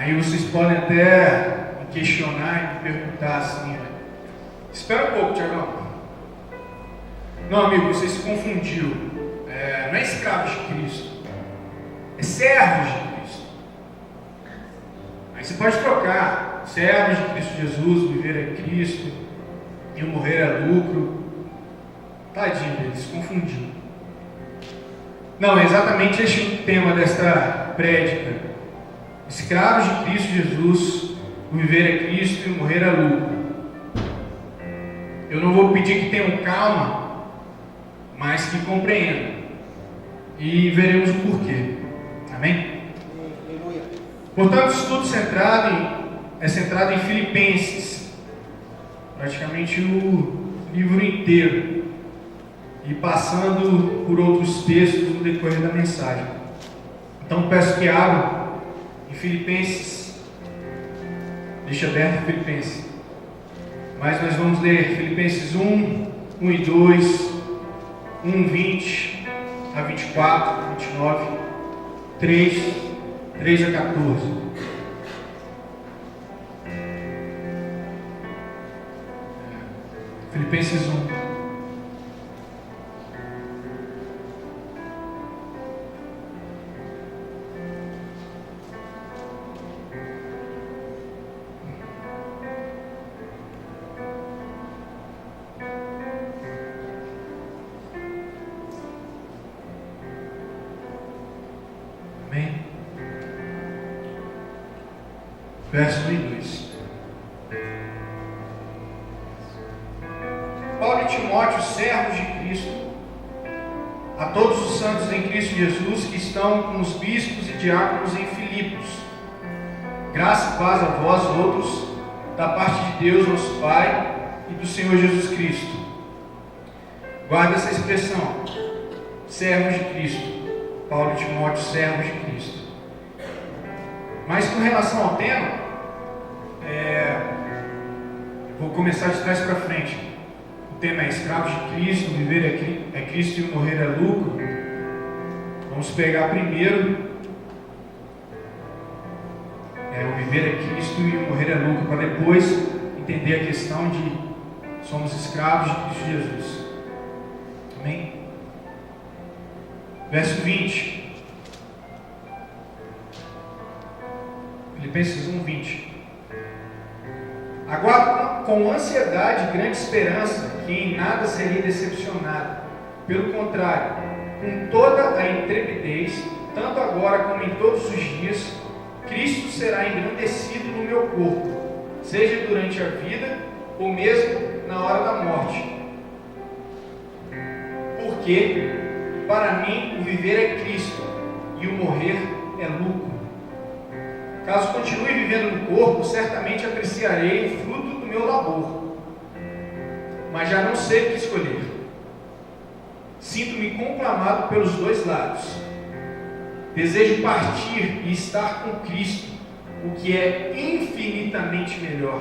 Aí vocês podem até me questionar e me perguntar assim, espera um pouco, Tiagão. Não, amigo, você se confundiu. Não é escravos de Cristo, é servos de Cristo. Aí você pode trocar, servos de Cristo Jesus, viver é Cristo, e o morrer é lucro. Tadinho dele, se confundiu. Não, é exatamente este o tema desta prédica. Escravos de Cristo Jesus, o viver é Cristo e o morrer é lucro. Eu não vou pedir que tenham calma, mas que compreendam. E veremos o porquê. Amém? Portanto, o estudo é centrado em Filipenses. Praticamente o livro inteiro. E passando por outros textos no decorrer da mensagem. Então peço que abra em Filipenses. Deixa aberto Filipenses. Mas nós vamos ler Filipenses 1 e 2, 20 a 24, 29, 3 a 14. Filipenses 1. Verso 1 e 2. Paulo e Timóteo, servos de Cristo, a todos os santos em Cristo Jesus que estão com os bispos e diáconos em Filipos. Graça e paz a vós outros, da parte de Deus, nosso Pai, e do Senhor Jesus Cristo. Guarda essa expressão, servos de Cristo. Paulo e Timóteo, servos de Cristo. Mas com relação ao tema, vou começar de trás para frente. O tema é escravos de Cristo, o viver é Cristo e o morrer é lucro. Vamos pegar primeiro o viver é Cristo e o morrer é lucro, para depois entender a questão de somos escravos de Cristo Jesus. Amém? Verso 20. Filipenses 1, 20. Aguardo com ansiedade e grande esperança que em nada serei decepcionado. Pelo contrário, com toda a intrepidez, tanto agora como em todos os dias, Cristo será engrandecido no meu corpo, seja durante a vida ou mesmo na hora da morte. Porque, para mim, o viver é Cristo e o morrer é lucro. Caso continue vivendo no corpo, certamente apreciarei o fruto do meu labor. Mas já não sei o que escolher. Sinto-me conclamado pelos dois lados. Desejo partir e estar com Cristo, o que é infinitamente melhor.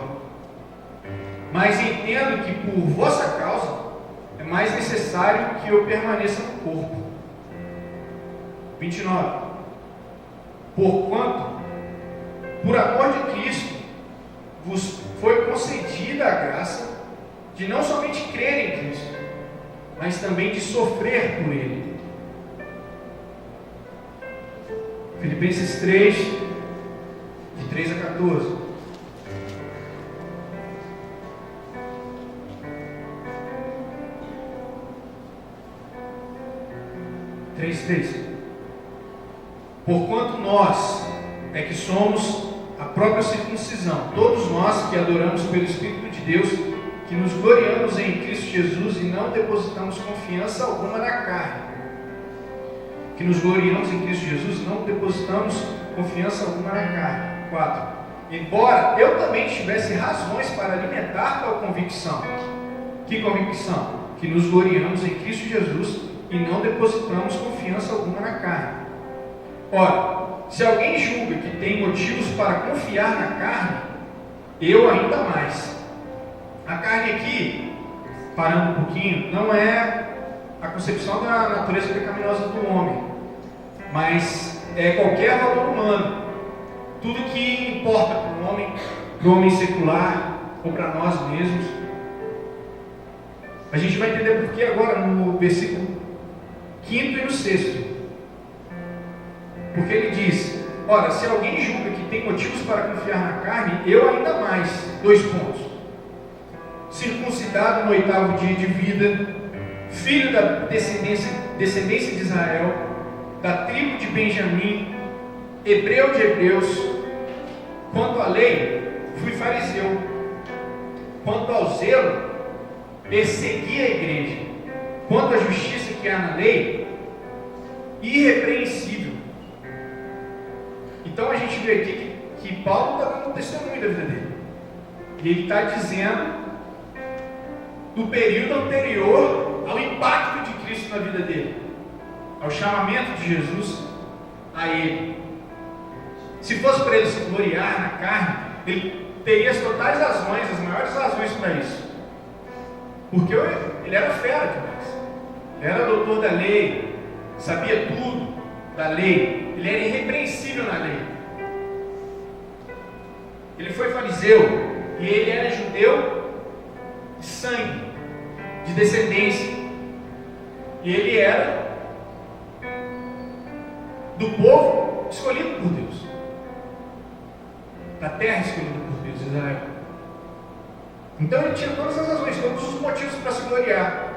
Mas entendo que por vossa causa é mais necessário que eu permaneça no corpo. 29. Porquanto, por amor de Cristo, vos foi concedida a graça de não somente crer em Cristo, mas também de sofrer por Ele. Filipenses 3, de 3 a 14. Porquanto nós é que somos a própria circuncisão, todos nós que adoramos pelo Espírito de Deus, que nos gloriamos em Cristo Jesus e não depositamos confiança alguma na carne. Que nos gloriamos em Cristo Jesus e não depositamos confiança alguma na carne. 4. Embora eu também tivesse razões para alimentar tal convicção. Que convicção? Que nos gloriamos em Cristo Jesus e não depositamos confiança alguma na carne. Ora, se alguém julga que tem motivos para confiar na carne, eu ainda mais. A carne aqui, parando um pouquinho, não é a concepção da natureza pecaminosa do homem, mas é qualquer valor humano. tudo que importa para o homem secular ou para nós mesmos. A gente vai entender por que agora no versículo 5º e no 6º. Porque ele diz: ora, se alguém julga que tem motivos para confiar na carne, eu ainda mais. 2 pontos. Circuncidado no 8º dia de vida, filho da descendência de Israel, da tribo de Benjamim, hebreu de hebreus. Quanto à lei, fui fariseu. Quanto ao zelo, persegui a igreja. Quanto à justiça que há na lei, irrepreensível. Então a gente vê aqui que Paulo está dando um testemunho da vida dele. E ele está dizendo do período anterior ao impacto de Cristo na vida dele, ao chamamento de Jesus a ele. Se fosse para ele se gloriar na carne, ele teria as totais razões, as maiores razões para isso. Porque ele era fera demais. Ele era doutor da lei, sabia tudo da lei, ele era irrepreensível na lei. Ele foi fariseu e ele era judeu de sangue, de descendência. E ele era do povo escolhido por Deus, da terra escolhida por Deus, Israel. Então ele tinha todas as razões, todos os motivos para se gloriar.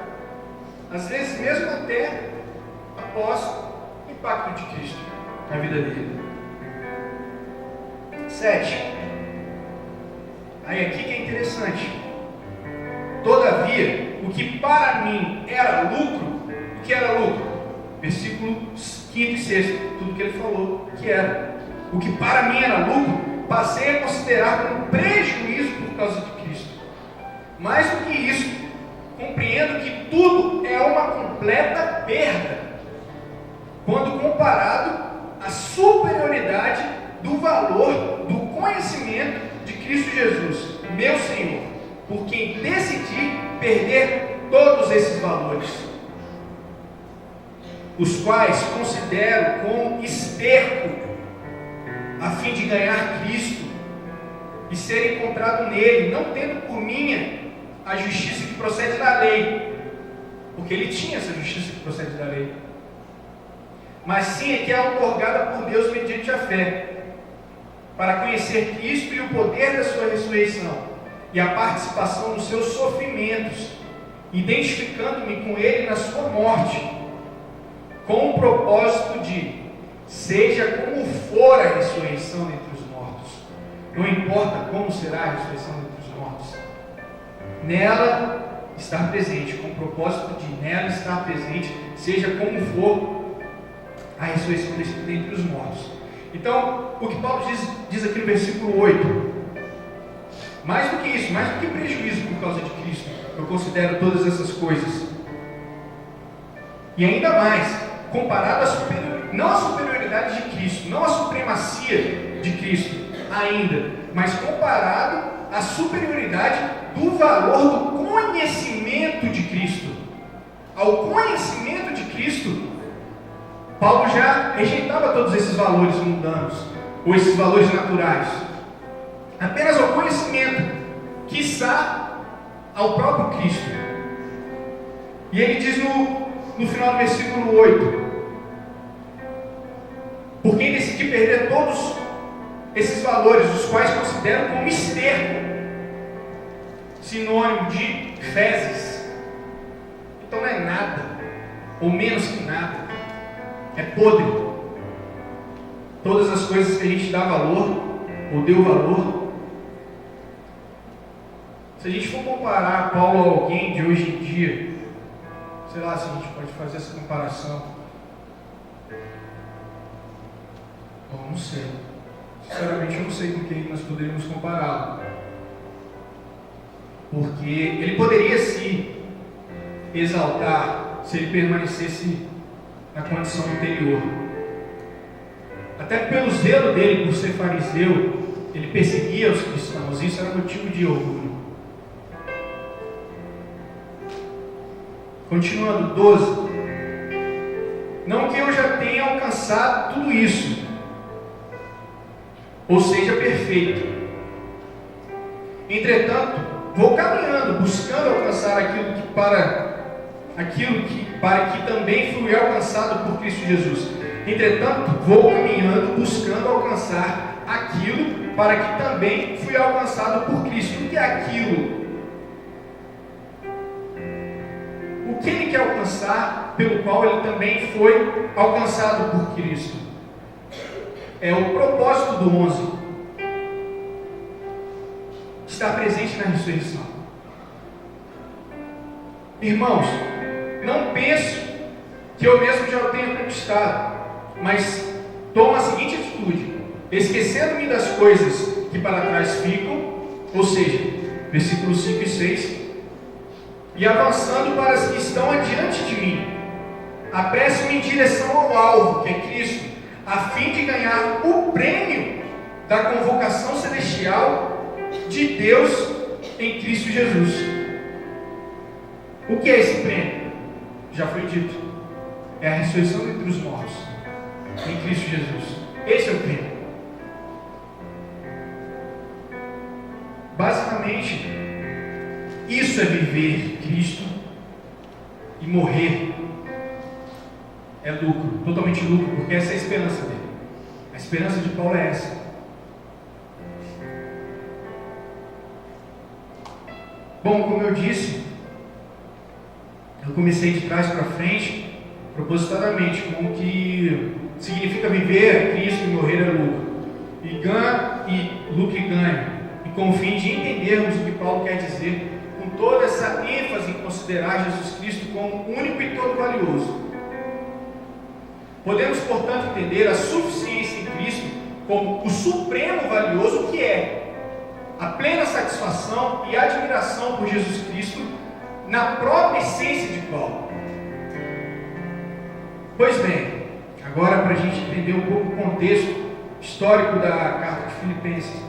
Às vezes mesmo até após o impacto de Cristo na vida dele. 7. Aí aqui que é interessante. Todavia, o que para mim era lucro, o que era lucro? Versículo 5º e 6º, tudo que ele falou que era. O que para mim era lucro, passei a considerar como prejuízo por causa de Cristo. Mais do que isso, compreendo que tudo é uma completa perda, quando comparado à superioridade do valor do conhecimento de Cristo Jesus, meu Senhor, por quem decidi perder todos esses valores, os quais considero como esterco, a fim de ganhar Cristo e ser encontrado nele, não tendo por minha a justiça que procede da lei, porque ele tinha essa justiça que procede da lei, mas sim é que é outorgada por Deus mediante a fé, para conhecer Cristo e o poder da sua ressurreição e a participação nos seus sofrimentos, identificando-me com ele na sua morte, com o propósito de, seja como for a ressurreição dentre os mortos, não importa como será a ressurreição dentre os mortos, nela estar presente, com o propósito de nela estar presente, seja como for a ressurreição dentre os mortos. Então, o que Paulo diz aqui no versículo 8, mais do que isso, mais do que prejuízo por causa de Cristo, eu considero todas essas coisas, e ainda mais, comparado não à superioridade de Cristo, não à supremacia de Cristo ainda, mas comparado à superioridade do valor do conhecimento de Cristo. Ao conhecimento de Cristo, Paulo já rejeitava todos esses valores mundanos, ou esses valores naturais. Apenas ao conhecimento, quiçá ao próprio Cristo. E ele diz no final do versículo 8: por quem decidi perder todos esses valores, os quais considero como esterco, sinônimo de fezes. Então não é nada, ou menos que nada, é podre. Todas as coisas que a gente dá valor, ou deu valor, se a gente for comparar Paulo a alguém de hoje em dia, sei lá se a gente pode fazer essa comparação. Eu não sei. Sinceramente eu não sei com quem nós poderíamos compará-lo. Porque ele poderia se exaltar se ele permanecesse na condição anterior. Até pelo zelo dele por ser fariseu, ele perseguia os cristãos. Isso era motivo de orgulho. Continuando, 12. Não que eu já tenha alcançado tudo isso, ou seja perfeito. Entretanto, vou caminhando, buscando alcançar aquilo que também fui alcançado por Cristo Jesus. Entretanto, vou caminhando, buscando alcançar aquilo para que também fui alcançado por Cristo. O que é aquilo? O que ele quer alcançar, pelo qual ele também foi alcançado por Cristo? É o propósito do 11. Está presente na ressurreição. Irmãos, não penso que eu mesmo já o tenha conquistado, mas tomo a seguinte atitude: esquecendo-me das coisas que para trás ficam, ou seja, versículos 5 e 6, e avançando para as que estão adiante de mim, apresso-me em direção ao alvo, que é Cristo, a fim de ganhar o prêmio da convocação celestial de Deus em Cristo Jesus. O que é esse prêmio? Já foi dito. É a ressurreição entre os mortos em Cristo Jesus. Esse é o prêmio. Basicamente, isso é viver Cristo e morrer. É lucro, totalmente lucro, porque essa é a esperança dele. A esperança de Paulo é essa. Bom, como eu disse, eu comecei de trás para frente, propositadamente, com o que significa viver Cristo e morrer é lucro. Lucro e ganho. E com o fim de entendermos o que Paulo quer dizer, com toda essa ênfase em considerar Jesus Cristo como único e todo valioso. Podemos, portanto, entender a suficiência em Cristo como o supremo valioso que é a plena satisfação e admiração por Jesus Cristo na própria essência de Paulo. Pois bem, agora para a gente entender um pouco o contexto histórico da carta de Filipenses.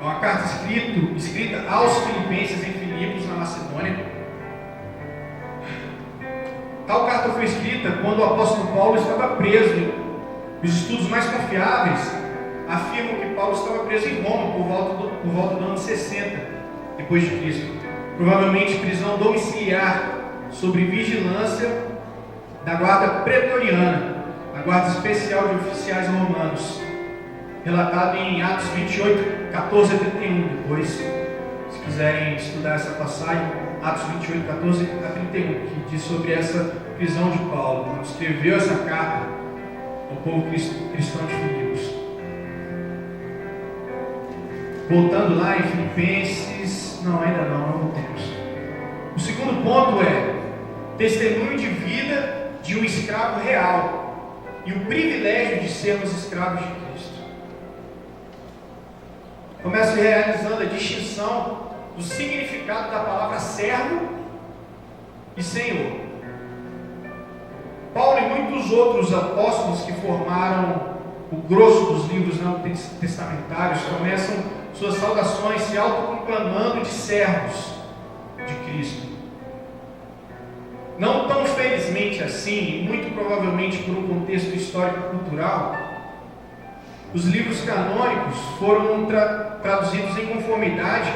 É uma carta escrita aos filipenses em Filipos, na Macedônia. Tal carta foi escrita quando o apóstolo Paulo estava preso. Os estudos mais confiáveis afirmam que Paulo estava preso em Roma por volta do ano 60 depois de Cristo. Provavelmente prisão domiciliar sob vigilância da guarda pretoriana, a guarda especial de oficiais romanos, relatado em Atos 28, 14 a 31. Depois, se quiserem estudar essa passagem, Atos 28, 14 a 31, que diz sobre essa prisão de Paulo, quando escreveu essa carta ao povo cristão de Filipos. Voltando lá em Filipenses, ainda não voltemos. O segundo ponto é testemunho de vida de um escravo real e o privilégio de sermos escravos de Cristo. Começo realizando a distinção do significado da palavra servo e senhor. Paulo e muitos outros apóstolos que formaram o grosso dos livros neotestamentários começam suas saudações se autoproclamando de servos de Cristo. Não tão felizmente assim, e muito provavelmente por um contexto histórico-cultural, os livros canônicos foram traduzidos em conformidade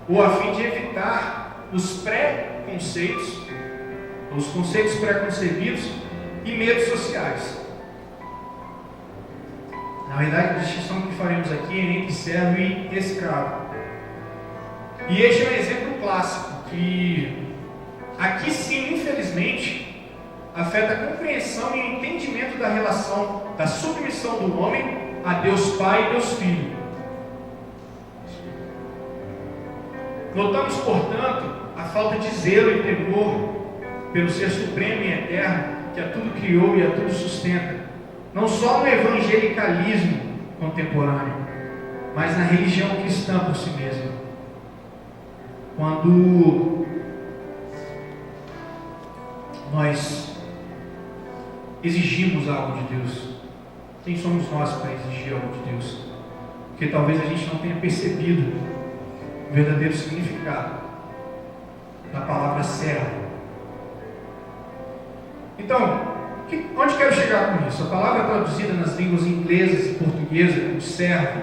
ou a fim de evitar os preconceitos, os conceitos preconcebidos e medos sociais. Na verdade, a distinção que faremos aqui é entre servo e escravo. E este é um exemplo clássico que, aqui sim, infelizmente, afeta a compreensão e entendimento da relação da submissão do homem a Deus Pai e Deus Filho. Notamos, portanto, a falta de zelo e temor pelo Ser Supremo e Eterno, que a tudo criou e a tudo sustenta, não só no evangelicalismo contemporâneo, mas na religião cristã por si mesma. Quando nós exigimos algo de Deus, quem somos nós para exigir algo de Deus? Porque talvez a gente não tenha percebido o verdadeiro significado da palavra servo. Então, Onde quero chegar com isso? A palavra traduzida nas línguas inglesas e portuguesa como servo,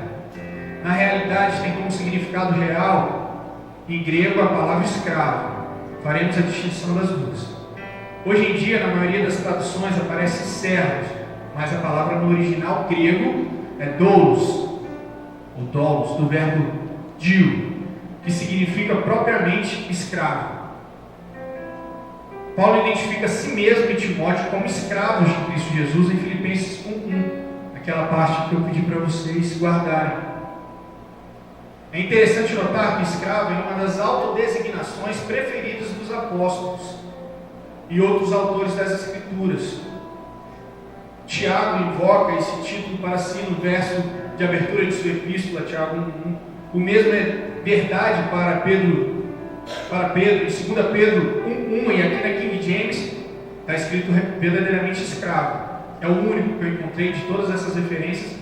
na realidade tem como significado real, em grego, a palavra escravo. Faremos a distinção das duas. Hoje em dia, na maioria das traduções, aparece servos, mas a palavra no original grego é doulos, ou doulos, do verbo dio, que significa propriamente escravo. Paulo identifica a si mesmo e Timóteo como escravos de Cristo Jesus em Filipenses 1:1, aquela parte que eu pedi para vocês guardarem. É interessante notar que escravo é uma das autodesignações preferidas dos apóstolos e outros autores das Escrituras. Tiago invoca esse título para si no verso de abertura de sua epístola, Tiago 1:1. O mesmo é verdade para Pedro, em 2 Pedro 1:1, e aqui na King James está escrito verdadeiramente escravo. É o único que eu encontrei de todas essas referências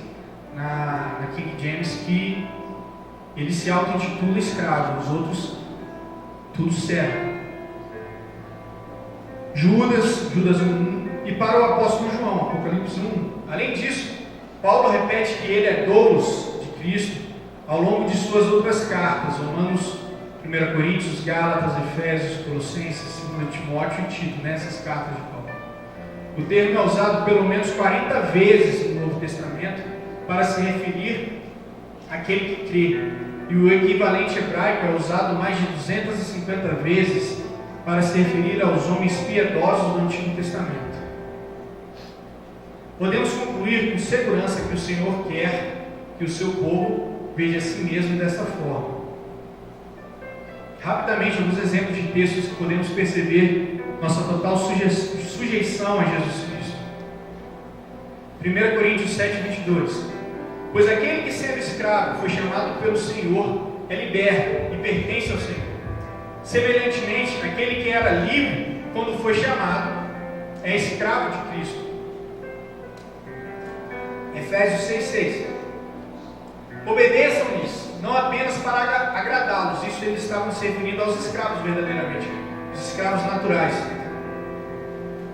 na King James que ele se auto-intitula escravo, os outros tudo servo. Judas 1:1, e para o apóstolo João, Apocalipse 1. Além disso, Paulo repete que ele é doulos de Cristo ao longo de suas outras cartas, Romanos, 1 Coríntios, Gálatas, Efésios, Colossenses, 2 Timóteo e Tito, nessas cartas de Paulo. O termo é usado pelo menos 40 vezes no Novo Testamento para se referir àquele que crê, e o equivalente hebraico é usado mais de 250 vezes para se referir aos homens piedosos do Antigo Testamento. Podemos concluir com segurança que o Senhor quer que o seu povo veja a si mesmo dessa forma. Rapidamente, alguns exemplos de textos que podemos perceber nossa total sujeição a Jesus Cristo. 1 Coríntios 7:22. Pois aquele que sendo escravo foi chamado pelo Senhor é liberto e pertence ao Senhor. Semelhantemente, aquele que era livre quando foi chamado é escravo de Cristo. Efésios 6:6. Obedeçam-lhes, não apenas para agradá-los, isso eles estavam se referindo aos escravos verdadeiramente, os escravos naturais.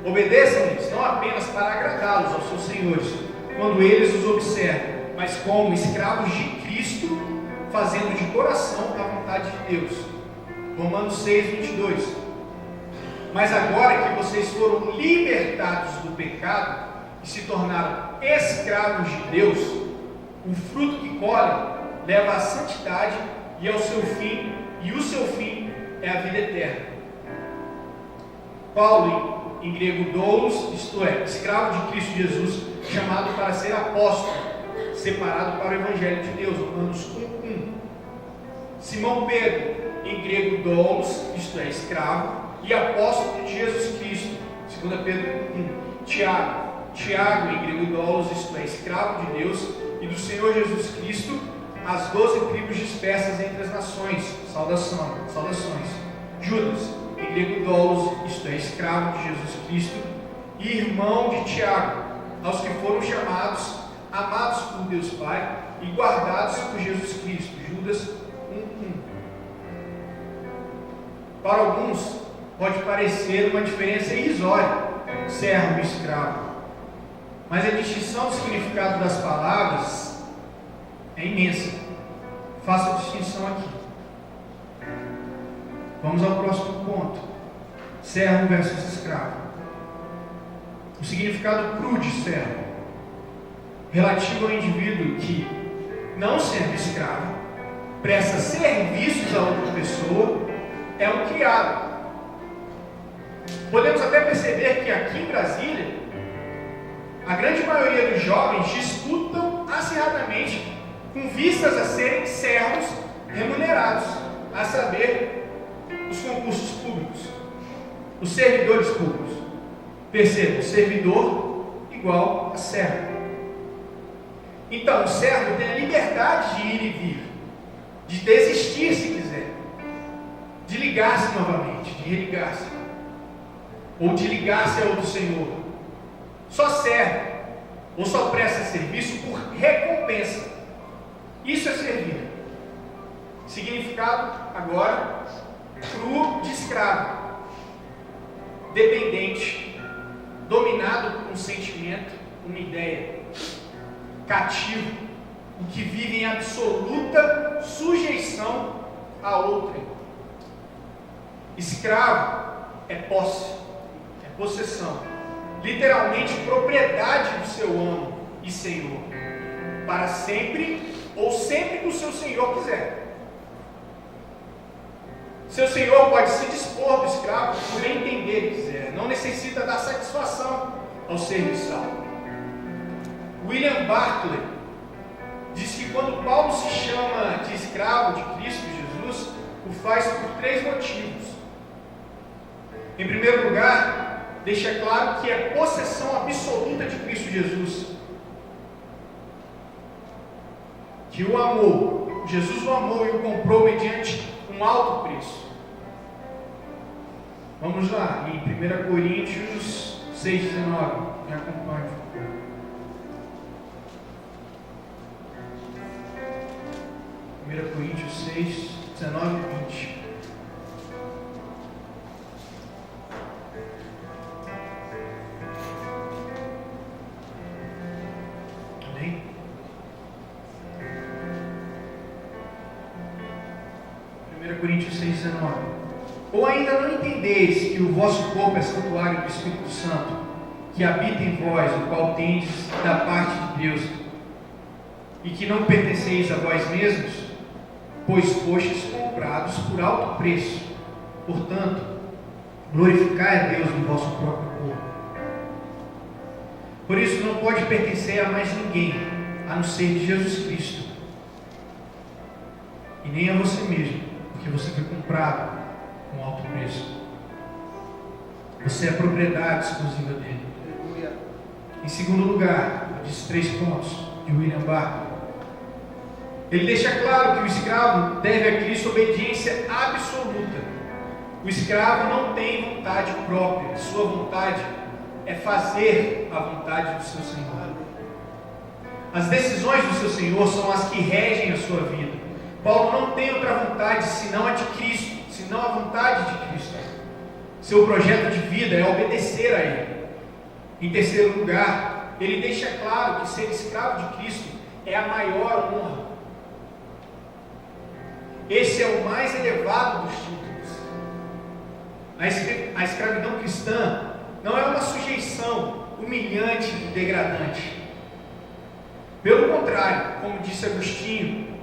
Obedeçam-lhes, não apenas para agradá-los aos seus senhores, quando eles os observam, mas como escravos de Cristo, fazendo de coração a vontade de Deus. Romanos 6:22. Mas agora que vocês foram libertados do pecado e se tornaram escravos de Deus, o fruto que colhem leva à santidade e ao seu fim, e o seu fim é a vida eterna. Paulo, em grego doulos, isto é, escravo de Cristo Jesus, chamado para ser apóstolo, separado para o Evangelho de Deus, Romanos 1:1. Simão Pedro, em grego doulos, isto é, escravo, e apóstolo de Jesus Cristo, 2 Pedro 1. Tiago, em grego doulos, isto é, escravo de Deus e do Senhor Jesus Cristo, as 12 tribos dispersas entre as nações, saudações. Judas, em grego doulos, isto é, escravo de Jesus Cristo e irmão de Tiago, aos que foram chamados, amados por Deus Pai e guardados por Jesus Cristo. Judas 1:1. Para alguns, pode parecer uma diferença irrisória, servo e escravo, mas a distinção do significado das palavras é imensa. Faça a distinção aqui. Vamos ao próximo ponto: servo versus escravo. O significado cru de servo, relativo ao indivíduo que, não sendo escravo, presta serviços a outra pessoa, é um criado. Podemos até perceber que aqui em Brasília, a grande maioria dos jovens disputam acirradamente com vistas a serem servos remunerados, a saber, os concursos públicos, os servidores públicos. Perceba, servidor igual a servo. Então, o servo tem a liberdade de ir e vir, de desistir se quiser, de ligar-se novamente, de religar-se, ou de ligar-se a outro senhor. Só serve ou só presta serviço por recompensa. Isso é servir. Significado agora cru de escravo, dependente, dominado dominado por um sentimento, uma ideia, cativo, o que vive em absoluta sujeição a outrem. Escravo é posse, é possessão, literalmente propriedade do seu amo e senhor, para sempre ou sempre que o seu senhor quiser. Seu senhor pode se dispor do escravo por bem entender quiser, não necessita dar satisfação ao serviçal. William Barclay diz que quando Paulo se chama de escravo de Cristo Jesus, o faz por 3 motivos. Em primeiro lugar, deixa claro que é possessão absoluta de Cristo Jesus, que o amou, Jesus o amou e o comprou mediante um alto preço. Vamos lá, em 1 Coríntios 6,19, me acompanhe. 1 Coríntios 6, 19 e 20. Amém? Coríntios 6, 19. Ou ainda não entendeis que o vosso corpo é santuário do Espírito Santo, que habita em vós, o qual tendes da parte de Deus, e que não pertenceis a vós mesmos, pois fostes comprados por alto preço. Portanto, glorificai a Deus no vosso próprio corpo. Por isso não pode pertencer a mais ninguém, a não ser de Jesus Cristo, e nem a você mesmo, porque você foi comprado com alto preço. Você é propriedade exclusiva dele. Em segundo lugar, eu disse 3 pontos de William Barclay. Ele deixa claro que o escravo deve a Cristo obediência absoluta. O escravo não tem vontade própria. Sua vontade é fazer a vontade do seu Senhor. As decisões do seu Senhor são as que regem a sua vida. Paulo não tem outra vontade senão a de Cristo, senão a vontade de Cristo. Seu projeto de vida é obedecer a Ele. Em terceiro lugar, ele deixa claro que ser escravo de Cristo é a maior honra. Esse é o mais elevado dos títulos. A escravidão cristã não é uma sujeição humilhante e degradante. Pelo contrário, como disse Agostinho,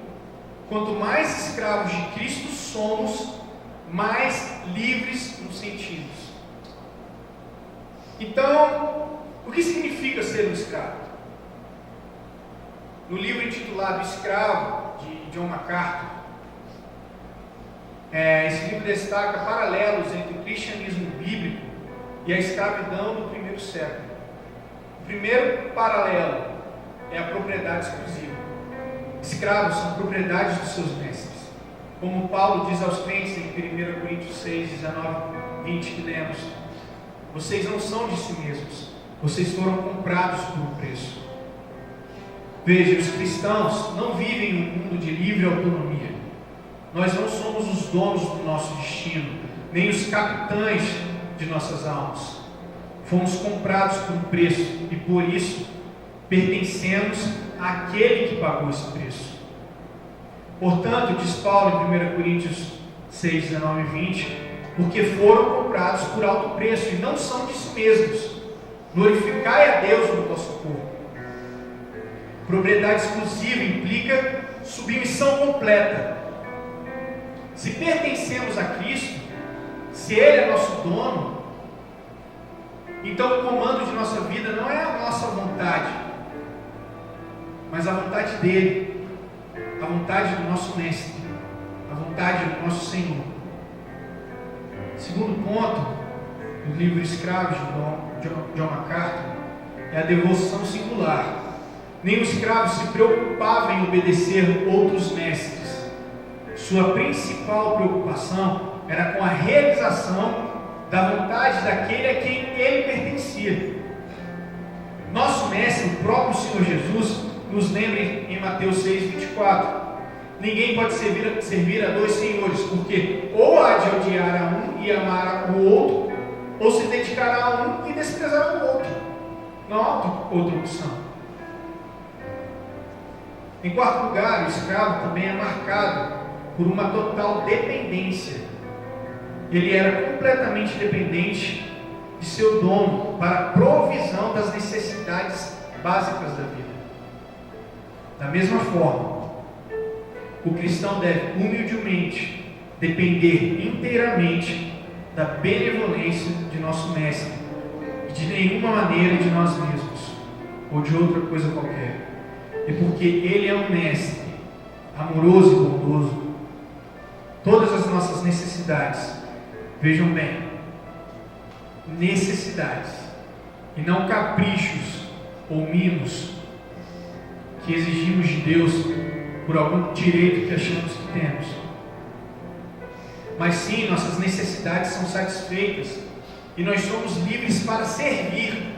quanto mais escravos de Cristo somos, mais livres nos sentimos. Então, o que significa ser um escravo? No livro intitulado Escravo, de John MacArthur, esse livro destaca paralelos entre o cristianismo bíblico e a escravidão do primeiro século. O primeiro paralelo é a propriedade exclusiva. Escravos são propriedades dos seus mestres. Como Paulo diz aos crentes em 1 Coríntios 6, 19, 20 que lemos: vocês não são de si mesmos, vocês foram comprados por um preço. Veja, os cristãos não vivem em um mundo de livre autonomia. Nós não somos os donos do nosso destino, nem os capitães de nossas almas. Fomos comprados por um preço e por isso pertencemos àquele que pagou esse preço. Portanto, diz Paulo em 1 Coríntios 6, 19 e 20, porque foram comprados por alto preço e não são de si mesmos. Glorificai a Deus no vosso corpo. Propriedade exclusiva implica submissão completa. Se pertencemos a Cristo, se Ele é nosso dono, então o comando de nossa vida não é a nossa vontade, mas a vontade dEle, a vontade do nosso mestre, a vontade do nosso Senhor. Segundo ponto do livro Escravos de John MacArthur é a devoção singular. Nem o escravo se preocupava em obedecer outros mestres. Sua principal preocupação era com a realização da vontade daquele a quem ele pertencia. Nosso mestre, o próprio Senhor Jesus, nos lembra em Mateus 6, 24: ninguém pode servir a 2 senhores, porque ou há de odiar a um e amar o outro, ou se dedicará a um e desprezar o outro. há outra opção. Em quarto lugar, o escravo também é marcado por uma total dependência. Ele era completamente dependente de seu dono para a provisão das necessidades básicas da vida. Da mesma forma, o cristão deve humildemente depender inteiramente da benevolência de nosso mestre e de nenhuma maneira de nós mesmos ou de outra coisa qualquer. E porque ele é um mestre amoroso e bondoso, todas as nossas necessidades, vejam bem, necessidades e não caprichos ou mimos que exigimos de Deus por algum direito que achamos que temos, mas sim, nossas necessidades são satisfeitas e nós somos livres para servir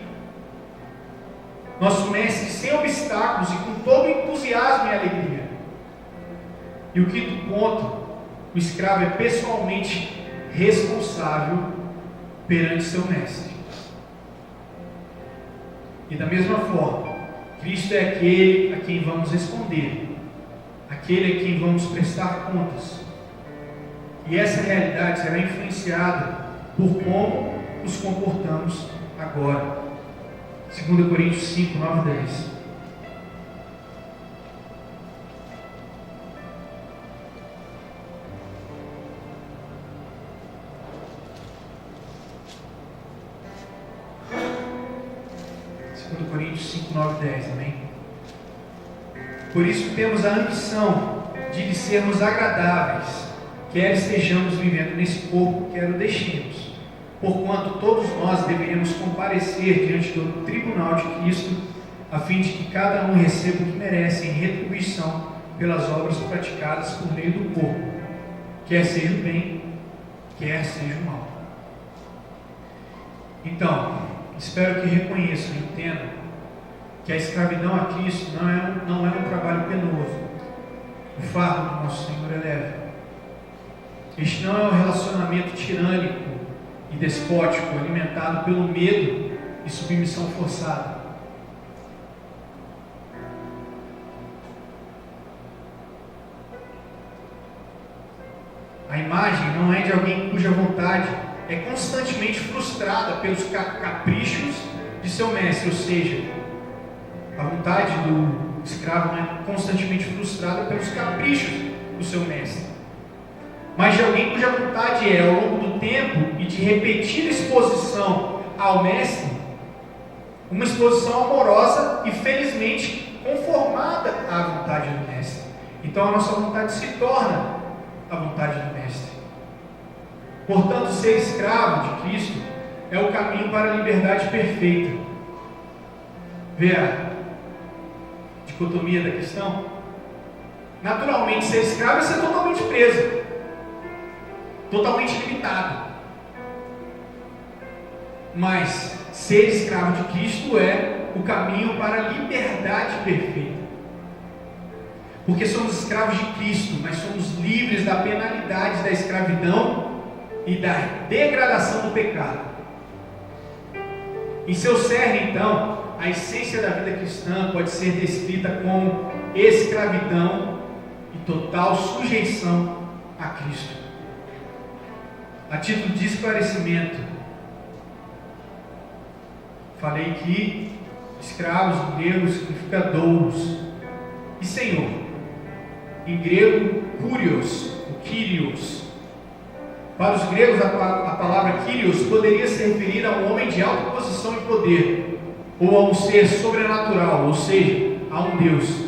nosso mestre sem obstáculos e com todo entusiasmo e alegria. E o quinto ponto, o escravo é pessoalmente responsável perante seu mestre. E da mesma forma, Cristo é aquele a quem vamos responder, aquele a quem vamos prestar contas. E essa realidade será influenciada por como nos comportamos agora. 2 Coríntios 5, 9 e 10. Coríntios 5, 9 e 10, amém? Por isso temos a ambição de lhe sermos agradáveis, quer estejamos vivendo nesse corpo, quer o deixemos. Porquanto todos nós deveríamos comparecer diante do tribunal de Cristo, a fim de que cada um receba o que merece em retribuição pelas obras praticadas por meio do corpo, quer seja o bem, quer seja o mal. Então, espero que reconheçam e entendam que a escravidão a Cristo não é um trabalho penoso. O fardo do nosso Senhor é leve. Este não é um relacionamento tirânico e despótico, alimentado pelo medo e submissão forçada. A imagem não é de alguém cuja vontade é constantemente frustrada pelos caprichos de seu mestre, ou seja, a vontade do escravo não é constantemente frustrada pelos caprichos do seu mestre, mas de alguém cuja vontade é, ao longo do tempo e de repetida exposição ao mestre, uma exposição amorosa e felizmente conformada à vontade do mestre. Então a nossa vontade se torna a vontade do mestre. Portanto, ser escravo de Cristo é o caminho para a liberdade perfeita. Vê a dicotomia da questão? Naturalmente, ser escravo é ser totalmente preso, totalmente limitado. Mas ser escravo de Cristo é o caminho para a liberdade perfeita. Porque somos escravos de Cristo, mas somos livres da penalidade da escravidão e da degradação do pecado. Em seu cerne, então, a essência da vida cristã pode ser descrita como escravidão e total sujeição a Cristo. A título de esclarecimento, falei que escravos em grego significa doulos e senhor. Em grego, kurios, o kyrios. Para os gregos, a palavra kyrios poderia se referir a um homem de alta posição e poder, ou a um ser sobrenatural, ou seja, a um Deus.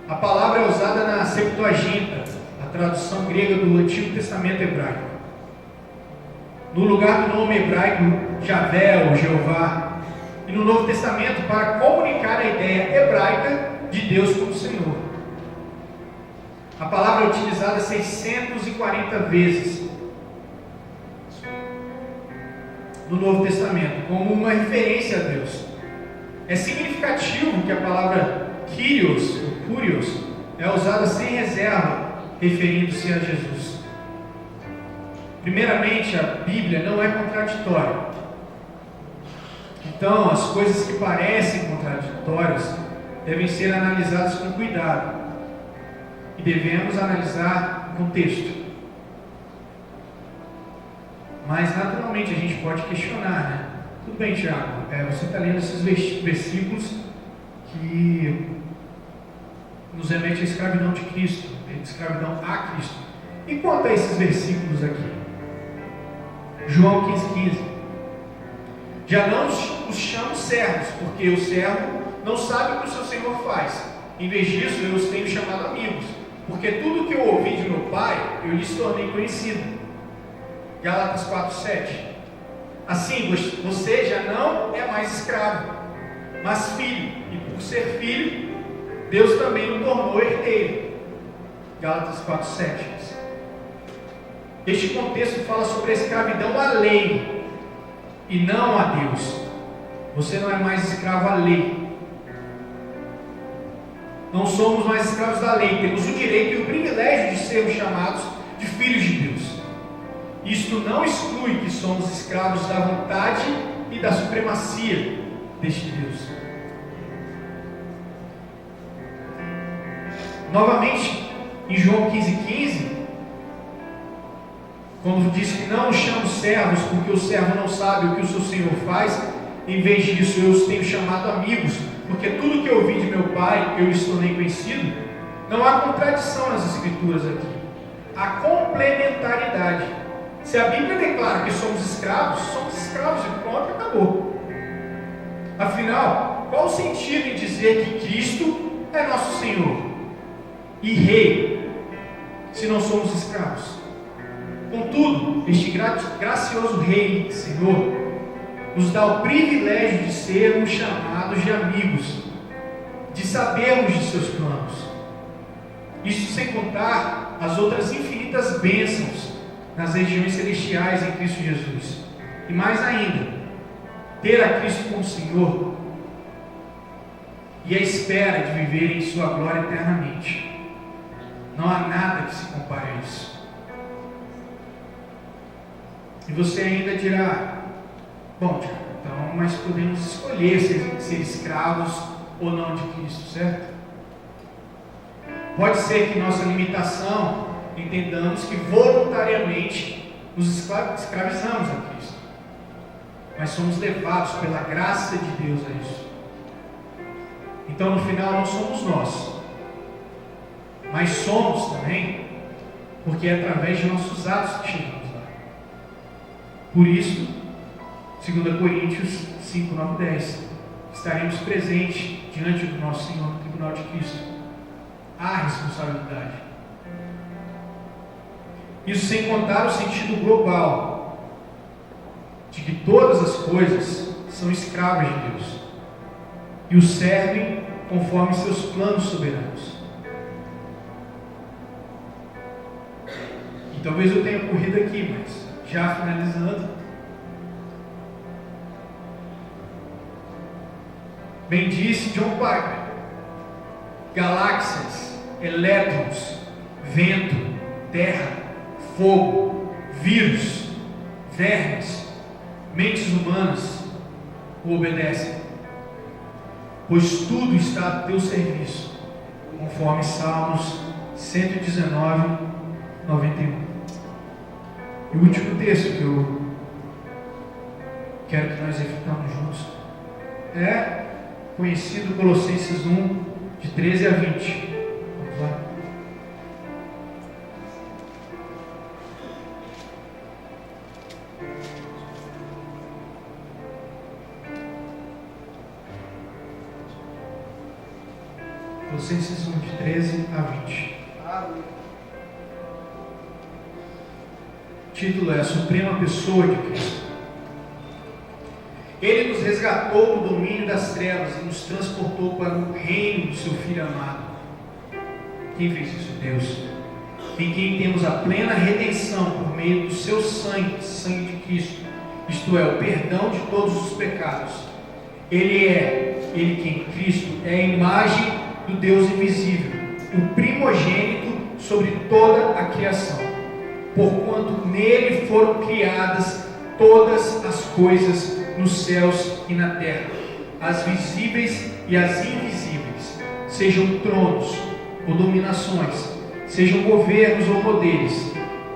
A palavra é usada na Septuaginta, a tradução grega do Antigo Testamento hebraico. No lugar do nome hebraico Javé ou Jeová, e no Novo Testamento para comunicar a ideia hebraica de Deus como Senhor. A palavra é utilizada 640 vezes no Novo Testamento, como uma referência a Deus. É significativo que a palavra Kyrios, ou Kurios, é usada sem reserva, referindo-se a Jesus. Primeiramente, a Bíblia não é contraditória. Então, as coisas que parecem contraditórias devem ser analisadas com cuidado e devemos analisar o contexto. Mas, naturalmente, a gente pode questionar, né? Tudo bem, Tiago, você está lendo esses versículos que nos remete à escravidão de Cristo, à escravidão a Cristo. E quanto a esses versículos aqui? João 15,15. Já não os chamo servos, porque o servo não sabe o que o seu Senhor faz. Em vez disso, eu os tenho chamado amigos, porque tudo que eu ouvi de meu Pai, eu lhes tornei conhecido. Gálatas 4,7. Assim, você já não é mais escravo, mas filho, e por ser filho, Deus também o tornou herdeiro. Gálatas 4,7. Este contexto fala sobre a escravidão à lei e não a Deus. Você não é mais escravo à lei. Não somos mais escravos da lei. Temos o direito e o privilégio de sermos chamados de filhos de Deus. Isto não exclui que somos escravos da vontade e da supremacia deste Deus. Novamente, em João 15,15, quando diz que não os chamo servos, porque o servo não sabe o que o seu Senhor faz, em vez disso eu os tenho chamado amigos, porque tudo que eu ouvi de meu Pai, eu lhes tornei conhecido. Não há contradição nas Escrituras aqui. Há complementaridade. Se a Bíblia declara que somos escravos e pronto, acabou. Afinal, qual o sentido em dizer que Cristo é nosso Senhor e Rei, se não somos escravos? Contudo, este gracioso Rei, Senhor, nos dá o privilégio de sermos chamados de amigos, de sabermos de seus planos. Isso sem contar as outras infinitas bênçãos nas regiões celestiais em Cristo Jesus. E mais ainda, ter a Cristo como Senhor e a espera de viver em sua glória eternamente. Não há nada que se compare a isso. E você ainda dirá: bom, Tiago, então, mas podemos escolher ser escravos ou não de Cristo, certo? Pode ser que nossa limitação entendamos que voluntariamente nos escravizamos a Cristo, mas somos levados pela graça de Deus a isso. Então, no final, não somos nós, mas somos também, porque é através de nossos atos que chegamos lá. Por isso, 2 Coríntios 5, 9, 10, estaremos presentes diante do nosso Senhor no tribunal de Cristo. Há responsabilidade. Isso sem contar o sentido global de que todas as coisas são escravas de Deus e o servem conforme seus planos soberanos. E talvez eu tenha corrido aqui, mas já finalizando, bem disse John Piper: galáxias, elétrons, vento, terra, fogo, vírus, vermes, mentes humanas o obedecem, pois tudo está a teu serviço, conforme Salmos 119, 91. E o último texto que eu quero que nós reflitamos juntos é conhecido Colossenses 1, de 13 a 20. Vamos lá. Colossenses 1, de 13 a 20. O título é: A Suprema Pessoa de Cristo. Ele nos resgatou do domínio das trevas e nos transportou para o reino do seu Filho amado. Quem fez isso? Deus. Em quem temos a plena redenção por meio do seu sangue, sangue de Cristo, isto é, o perdão de todos os pecados. Ele que em Cristo é a imagem do Deus invisível, o primogênito sobre toda a criação, porquanto nele foram criadas todas as coisas, nos céus e na terra, as visíveis e as invisíveis, sejam tronos ou dominações, sejam governos ou poderes.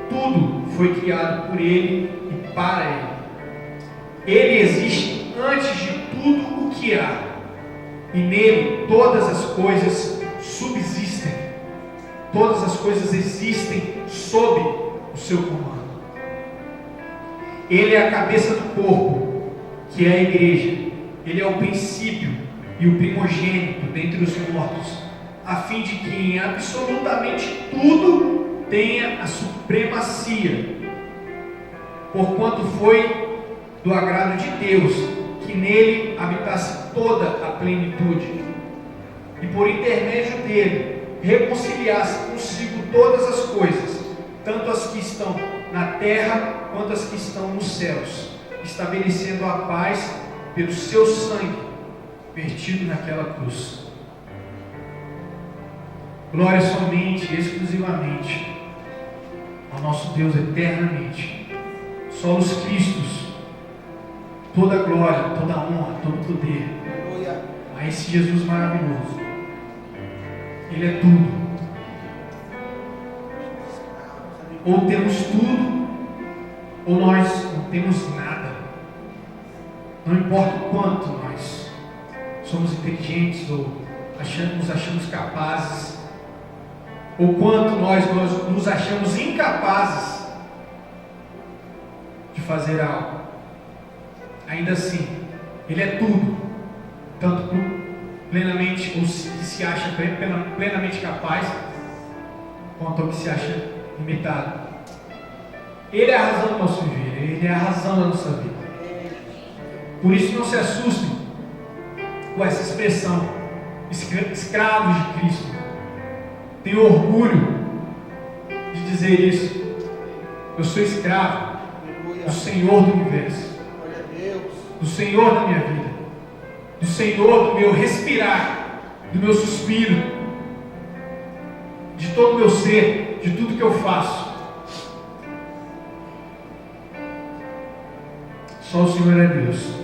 Tudo foi criado por Ele e para Ele. Ele existe antes de tudo o que há, e nele todas as coisas subsistem. Todas as coisas existem sob o seu comando. Ele é a cabeça do corpo, que é a igreja. Ele é o princípio e o primogênito dentre os mortos, a fim de que em absolutamente tudo tenha a supremacia. Porquanto foi do agrado de Deus que nele habitasse toda a plenitude, e por intermédio dele reconciliasse consigo todas as coisas, tanto as que estão na terra quanto as que estão nos céus, estabelecendo a paz pelo seu sangue vertido naquela cruz. Glória somente, exclusivamente ao nosso Deus eternamente. Solos Cristos, toda glória, toda honra, todo poder a esse Jesus maravilhoso. Ele é tudo. Ou temos tudo, ou nós não temos nada. Não importa o quanto nós somos inteligentes ou nos achamos capazes, ou quanto nós nos achamos incapazes de fazer algo. Ainda assim, Ele é tudo, tanto plenamente, ou se acha plenamente capaz, quanto ao que se acha limitado. Ele é a razão do nosso viver, Ele é a razão da nossa vida. Por isso não se assustem com essa expressão, escravos de Cristo. Tenho orgulho de dizer isso. Eu sou escravo do Senhor do universo, do Senhor da minha vida, do Senhor do meu respirar, do meu suspiro, de todo o meu ser, de tudo que eu faço. Só o Senhor é Deus.